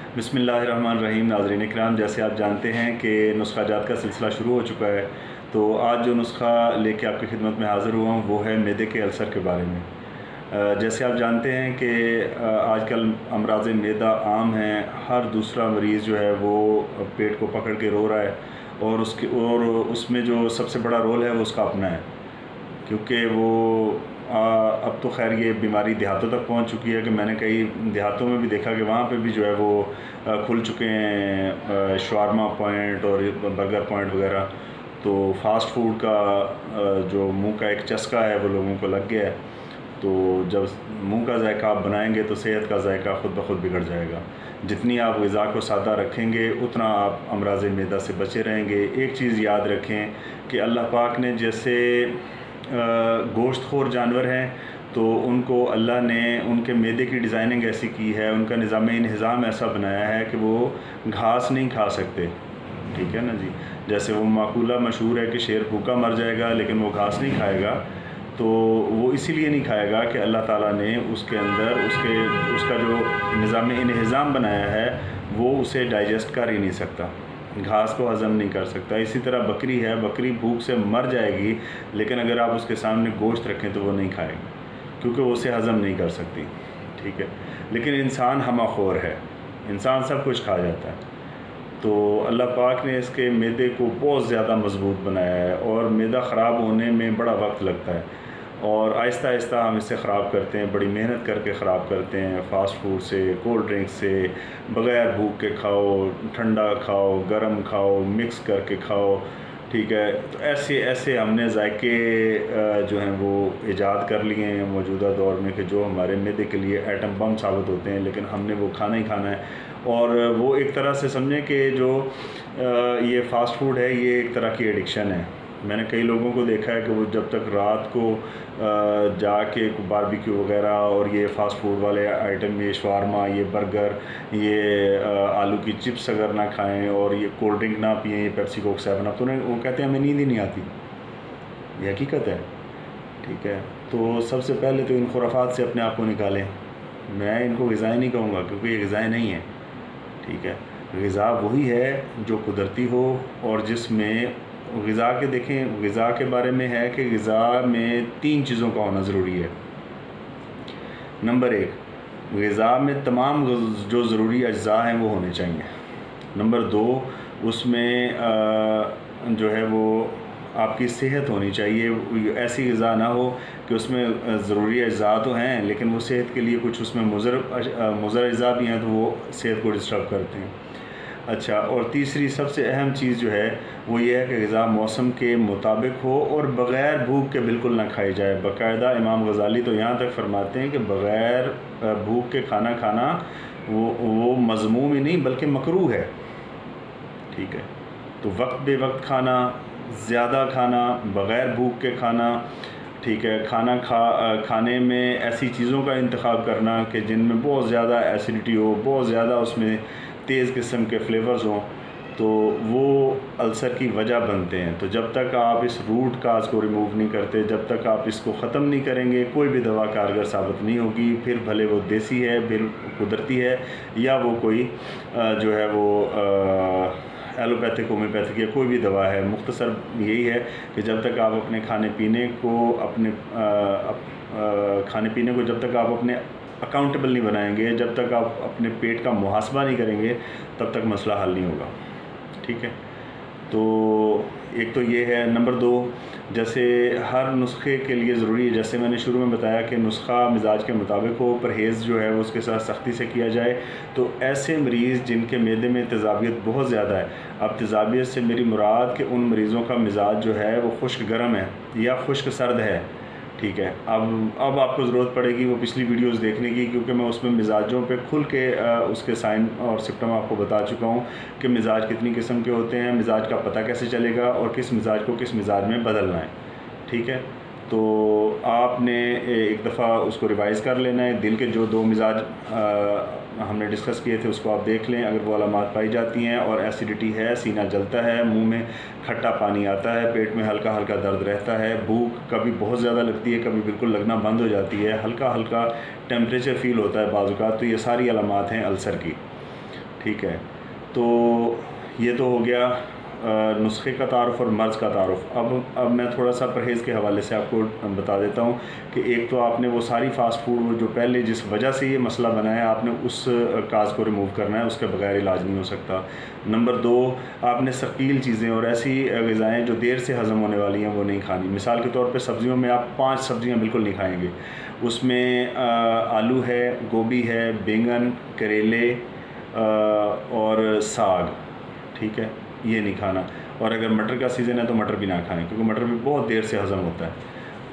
बिस्मिल्लाहिर्रहमानिर्रहीम। नाज़रीन इकराम, जैसे आप जानते हैं कि नुस्खा जात का सिलसिला शुरू हो चुका है, तो आज जो नुस्खा लेके आपकी खिदमत में हाज़िर हुआ हूँ वो है मैदे के अल्सर के बारे में। जैसे आप जानते हैं कि आजकल अमराज़ मैदा आम हैं। हर दूसरा मरीज़ जो है वो पेट को पकड़ के रो रहा है और उसमें जो सबसे बड़ा रोल है वो उसका अपना है, क्योंकि वो अब तो खैर ये बीमारी देहातों तक पहुंच चुकी है कि मैंने कई देहातों में भी देखा कि वहाँ पे भी जो है वो खुल चुके हैं शवारमा पॉइंट और बर्गर पॉइंट वगैरह। तो फास्ट फूड का जो मुंह का एक चस्का है वो लोगों को लग गया है। तो जब मुंह का जायका आप बनाएंगे तो सेहत का जायका ख़ुद ब खुद बिगड़ जाएगा। जितनी आप ग़िज़ा को सादा रखेंगे उतना आप अमराज़ मैदा से बचे रहेंगे। एक चीज़ याद रखें कि अल्लाह पाक ने जैसे गोश्तखोर जानवर हैं तो उनको अल्लाह ने उनके मैदे की डिज़ाइनिंग ऐसी की है, उनका निज़ाम इंतज़ाम ऐसा बनाया है कि वो घास नहीं खा सकते। ठीक है ना जी। जैसे वो माकूला मशहूर है कि शेर भूखा मर जाएगा लेकिन वो घास नहीं खाएगा। तो वो इसीलिए नहीं खाएगा कि अल्लाह ताला ने उसके अंदर उसका जो निज़ाम इंतज़ाम बनाया है वो उसे डाइजेस्ट कर ही नहीं सकता, घास को हज़म नहीं कर सकता। इसी तरह बकरी है, बकरी भूख से मर जाएगी लेकिन अगर आप उसके सामने गोश्त रखें तो वो नहीं खाएगी क्योंकि वो उसे हज़म नहीं कर सकती। ठीक है। लेकिन इंसान हमाखोर है, इंसान सब कुछ खा जाता है। तो अल्लाह पाक ने इसके मैदे को बहुत ज़्यादा मज़बूत बनाया है और मैदा ख़राब होने में बड़ा वक्त लगता है और आहिस्ता आहिस्ता हम इसे ख़राब करते हैं, बड़ी मेहनत करके ख़राब करते हैं। फ़ास्ट फूड से, कोल्ड ड्रिंक से, बग़ैर भूख के खाओ, ठंडा खाओ, गरम खाओ, मिक्स करके खाओ। ठीक है। तो ऐसे ऐसे हमने जायके जो हैं वो ईजाद कर लिए हैं मौजूदा दौर में कि जो हमारे मैदे के लिए एटम बम साबित होते हैं, लेकिन हमने वो खाना ही खाना है। और वो एक तरह से समझें कि जो ये फ़ास्ट फूड है ये एक तरह की एडिक्शन है। मैंने कई लोगों को देखा है कि वो जब तक रात को जाके बारबेक्यू वगैरह और ये फ़ास्ट फूड वाले आइटम, ये शवारमा, ये बर्गर, ये आलू की चिप्स अगर ना खाएं और ये कोल्ड ड्रिंक ना पिएं, ये पेप्सी कोक 7 अप, तो वो कहते हैं हमें नींद ही नहीं आती। ये हकीकत है। ठीक है। तो सबसे पहले तो इन खुराफात से अपने आप को निकालें। मैं इनको ग़िज़ाएँ नहीं कहूँगा क्योंकि ये ग़िज़ाएँ नहीं हैं। ठीक है। ग़िज़ा वही है जो कुदरती हो और जिसमें ग़िज़ा के देखें, ग़िज़ा के बारे में है कि ग़िज़ा में 3 चीज़ों का होना ज़रूरी है। नंबर 1, ग़िज़ा में तमाम जो ज़रूरी अज्ज़ा हैं वो होने चाहिए। नंबर 2, उसमें जो है वो आपकी सेहत होनी चाहिए। ऐसी ग़िज़ा ना हो कि उसमें ज़रूरी अज्ज़ा तो हैं लेकिन वो सेहत के लिए कुछ उसमें मुज़र अज्ज़ा भी हैं तो वो सेहत को डिस्टर्ब करते हैं। अच्छा, और तीसरी सबसे अहम चीज़ जो है वो ये है कि ग़िज़ा मौसम के मुताबिक हो और बग़ैर भूख के बिल्कुल ना खाई जाए। बाकायदा इमाम गज़ाली तो यहाँ तक फरमाते हैं कि बग़ैर भूख के खाना खाना वो मज़मूम ही नहीं बल्कि मकरूह है। ठीक है। तो वक्त बे वक्त खाना, ज़्यादा खाना, बग़ैर भूख के खाना। ठीक है। खाने में ऐसी चीज़ों का इंतखाब करना कि जिनमें बहुत ज़्यादा एसिडिटी हो, बहुत ज़्यादा उसमें तेज़ किस्म के फ्लेवर्स हों, तो वो अल्सर की वजह बनते हैं। तो जब तक आप इस रूट काज को रिमूव नहीं करते, जब तक आप इसको ख़त्म नहीं करेंगे, कोई भी दवा कारगर साबित नहीं होगी। फिर भले वो देसी है, फिर कुदरती है, या वो कोई जो है वो एलोपैथिक, होम्योपैथिक या कोई भी दवा है। मुख्तसर यही है कि जब तक आप अपने खाने पीने को जब तक आप अपने अकाउंटेबल नहीं बनाएंगे, जब तक आप अपने पेट का मुहासबा नहीं करेंगे, तब तक मसला हल नहीं होगा। ठीक है। तो एक तो ये है। नंबर 2, जैसे हर नुस्खे के लिए ज़रूरी है, जैसे मैंने शुरू में बताया कि नुस्खा मिजाज के मुताबिक हो, परहेज़ जो है वो उसके साथ सख्ती से किया जाए। तो ऐसे मरीज़ जिनके मैदे में तेज़ाबियत बहुत ज़्यादा है, अब तेज़ाबियत से मेरी मुराद कि उन मरीज़ों का मिजाज जो है वो खुश्क गर्म है या खुश्क सर्द है। ठीक है। अब आपको ज़रूरत पड़ेगी वो पिछली वीडियोस देखने की, क्योंकि मैं उसमें मिजाजों पे खुल के उसके साइन और सिम्पटम आपको बता चुका हूँ कि मिजाज कितनी किस्म के होते हैं, मिजाज का पता कैसे चलेगा और किस मिजाज को किस मिजाज में बदलना है। ठीक है। तो आपने एक दफ़ा उसको रिवाइज़ कर लेना है। दिल के जो 2 मिजाज हमने डिस्कस किए थे उसको आप देख लें। अगर वो अलामात पाई जाती हैं और एसिडिटी है, सीना जलता है, मुंह में खट्टा पानी आता है, पेट में हल्का हल्का दर्द रहता है, भूख कभी बहुत ज़्यादा लगती है, कभी बिल्कुल लगना बंद हो जाती है, हल्का हल्का टेम्परेचर फ़ील होता है बाज़ औक़ात, तो ये सारी अलामात हैं अल्सर की। ठीक है। तो ये तो हो गया नुस्खे का तारुफ़ और मर्ज़ का तारुफ़। अब मैं थोड़ा सा परहेज़ के हवाले से आपको बता देता हूँ कि एक तो आपने वो सारी फ़ास्ट फूड जो पहले जिस वजह से ये मसला बना है, आपने उस काज़ को रिमूव करना है, उसके बगैर इलाज नहीं हो सकता। नंबर 2, आपने सकील चीज़ें और ऐसी ग़िज़ाएँ जो देर से हज़म होने वाली हैं वो नहीं खानी। मिसाल के तौर पे सब्ज़ियों में आप 5 सब्ज़ियाँ बिल्कुल नहीं खाएँगे। उसमें आलू है, गोभी है, बैंगन, करेले और साग, ठीक है, ये नहीं खाना। और अगर मटर का सीज़न है तो मटर भी ना खाएं, क्योंकि मटर भी बहुत देर से हज़म होता है।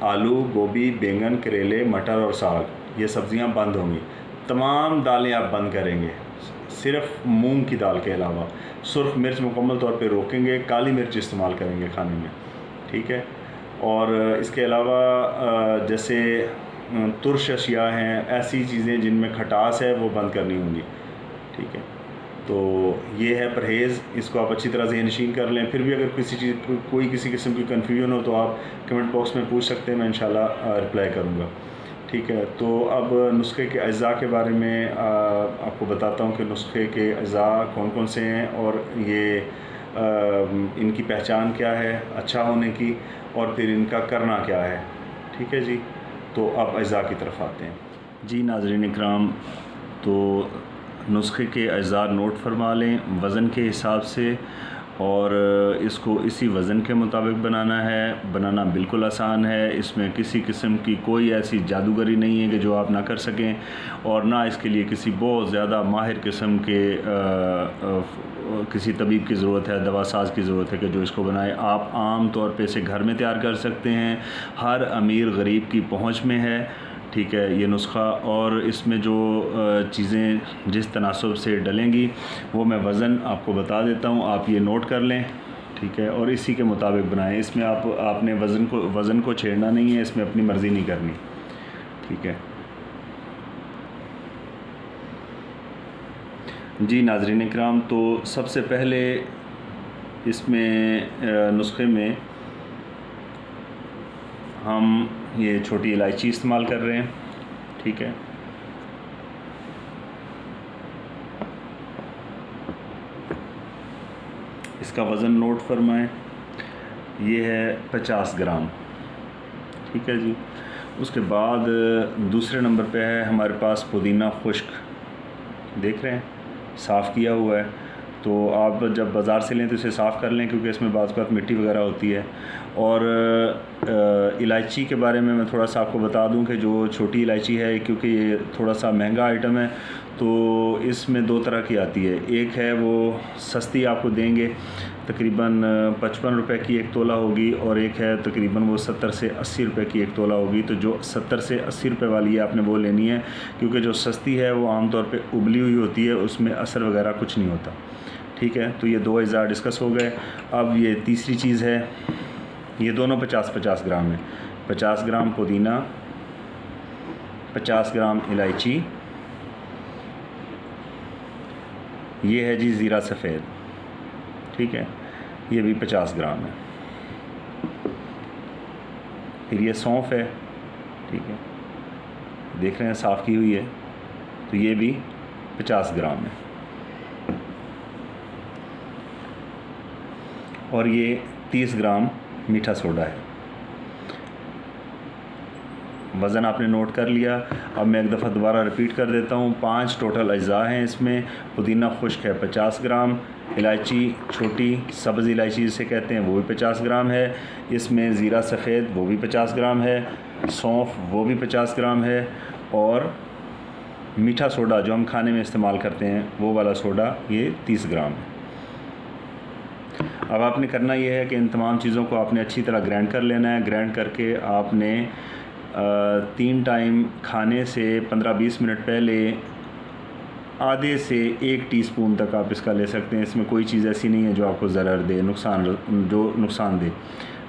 आलू, गोभी, बैंगन, करेले, मटर और साग, ये सब्ज़ियां बंद होंगी। तमाम दालें आप बंद करेंगे, सिर्फ मूंग की दाल के अलावा। सुर्ख मिर्च मुकम्मल तौर पे रोकेंगे, काली मिर्च इस्तेमाल करेंगे खाने में, ठीक है। और इसके अलावा जैसे तुर्श अशिया हैं, ऐसी चीज़ें जिनमें खटास है वो बंद करनी होंगी, ठीक है। तो ये है परहेज़, इसको आप अच्छी तरह से नशीन कर लें। फिर भी अगर कोई किसी किस्म की कन्फ्यूजन हो तो आप कमेंट बॉक्स में पूछ सकते हैं, मैं इंशाल्लाह रिप्लाई करूँगा, ठीक है। तो अब नुस्खे के अज़ा के बारे में आपको बताता हूँ कि नुस्खे के अज़ा कौन कौन से हैं और ये इनकी पहचान क्या है अच्छा होने की, और फिर इनका करना क्या है, ठीक है जी। तो अब अज़ा की तरफ आते हैं जी। नाज़रीन इकराम, तो नुस्खे के अज़ा नोट फरमा लें वज़न के हिसाब से, और इसको इसी वज़न के मुताबिक बनाना है। बनाना बिल्कुल आसान है, इसमें किसी किस्म की कोई ऐसी जादूगरी नहीं है कि जो आप ना कर सकें, और ना इसके लिए किसी बहुत ज़्यादा माहिर किस्म के किसी तबीब की ज़रूरत है, दवा साज की ज़रूरत है कि जो इसको बनाए। आप आम तौर पे इसे घर में तैयार कर सकते हैं, हर अमीर गरीब की पहुँच में है, ठीक है, ये नुस्खा। और इसमें जो चीज़ें जिस तनासब से डलेंगी वो मैं वज़न आपको बता देता हूँ, आप ये नोट कर लें, ठीक है, और इसी के मुताबिक बनाएं। इसमें आपने वज़न को छेड़ना नहीं है, इसमें अपनी मर्ज़ी नहीं करनी, ठीक है जी। नाज़रीन इकराम, तो सबसे पहले इसमें नुस्खे में हम ये छोटी इलायची इस्तेमाल कर रहे हैं, ठीक है। इसका वज़न नोट फरमाएं, ये है 50 ग्राम, ठीक है जी। उसके बाद दूसरे नंबर पे है हमारे पास पुदीना खुश्क, देख रहे हैं, साफ़ किया हुआ है। तो आप जब बाज़ार से लें तो इसे साफ़ कर लें, क्योंकि इसमें बाज़ वक़्त मिट्टी वगैरह होती है। और इलायची के बारे में मैं थोड़ा सा आपको बता दूं कि जो छोटी इलायची है, क्योंकि ये थोड़ा सा महंगा आइटम है, तो इसमें 2 तरह की आती है। एक है वो सस्ती आपको देंगे, तकरीबन 55 रुपए की 1 तोला होगी, और एक है तकरीबन वो 70 से 80 रुपए की 1 तोला होगी। तो जो 70 से 80 रुपए वाली है आपने वो लेनी है, क्योंकि जो सस्ती है वो आमतौर पे उबली हुई होती है, उसमें असर वगैरह कुछ नहीं होता, ठीक है। तो ये 2 अज़ा डिस्कस हो गए। अब ये तीसरी चीज़ है, ये दोनों 50-50 ग्राम है। 50 ग्राम पुदीना, 50 ग्राम इलायची, ये है जी ज़ीरा सफ़ेद, ठीक है, ये भी 50 ग्राम है। फिर ये सौंफ है, ठीक है, देख रहे हैं साफ़ की हुई है, तो ये भी 50 ग्राम है। और ये 30 ग्राम मीठा सोडा है। वज़न आपने नोट कर लिया। अब मैं एक दफ़ा दोबारा रिपीट कर देता हूँ। 5 टोटल अज़ा हैं इसमें। पुदीना खुश्क है 50 ग्राम, इलायची छोटी सब्ज़ इलायची जिसे कहते हैं वो भी 50 ग्राम है, इसमें ज़ीरा सफ़ेद वो भी 50 ग्राम है, सौंफ वो भी 50 ग्राम है, और मीठा सोडा जो हम खाने में इस्तेमाल करते हैं वो वाला सोडा ये 30 ग्राम है। अब आपने करना ये है कि इन तमाम चीज़ों को आपने अच्छी तरह ग्राइंड कर लेना है। ग्राइंड करके आपने 3 टाइम खाने से 15-20 मिनट पहले आधे से 1 टीस्पून तक आप इसका ले सकते हैं। इसमें कोई चीज़ ऐसी नहीं है जो आपको ज़रर दे, नुकसान दे,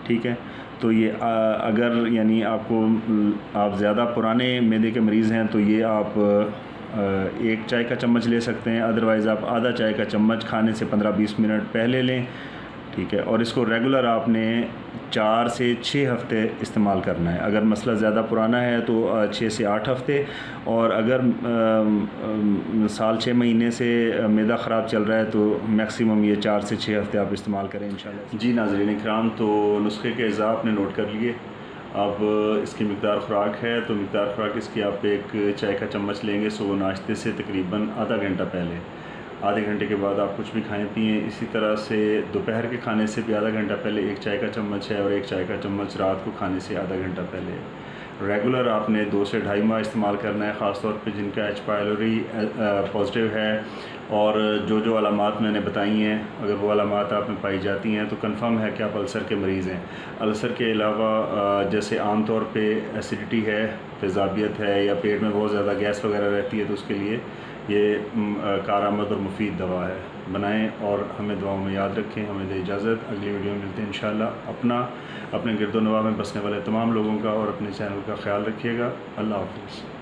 ठीक है। तो ये अगर यानी आप ज़्यादा पुराने मैदे के मरीज़ हैं तो ये आप 1 चाय का चम्मच ले सकते हैं, अदरवाइज़ आप आधा चाय का चम्मच खाने से 15-20 मिनट पहले लें, ठीक है। और इसको रेगुलर आपने 4 से 6 हफ़्ते इस्तेमाल करना है। अगर मसला ज़्यादा पुराना है तो 6 से 8 हफ़्ते, और अगर साल 6 महीने से मैदा ख़राब चल रहा है तो मैक्सिमम ये 4 से 6 हफ़्ते आप इस्तेमाल करें इंशाल्लाह। जी नाज़रीन इकराम, तो नुस्खे के अज़ा आपने नोट कर लिए। अब इसकी मिक़दार ख़ुराक है, तो मिक़दार ख़ुराक इसकी आप एक चाय का चम्मच लेंगे सुबह नाश्ते से तकरीबन आधा घंटा पहले। आधे घंटे के बाद आप कुछ भी खाएं पिएँ। इसी तरह से दोपहर के खाने से भी आधा घंटा पहले एक चाय का चम्मच है, और एक चाय का चम्मच रात को खाने से आधा घंटा पहले। रेगुलर आपने 2 से ढाई माह इस्तेमाल करना है, ख़ास तौर पे जिनका एच पायलोरी पॉजिटिव है। और जो जो अलामात मैंने बताई हैं, अगर वो अलामात आप में पाई जाती हैं तो कंफर्म है कि आप अल्सर के मरीज़ हैं। अल्सर के अलावा जैसे आम तौर पे एसिडिटी है, तेज़ाबियत है, या पेट में बहुत ज़्यादा गैस वगैरह रहती है, तो उसके लिए ये कारआमद और मुफीद दवा है। बनाएं और हमें दुआओं में याद रखें। हमें दे इजाज़त, अगली वीडियो में मिलते हैं इंशाल्लाह। अपने गिरदो नवाह में बसने वाले तमाम लोगों का और अपने चैनल का ख्याल रखिएगा। अल्लाह हाफ़िज़।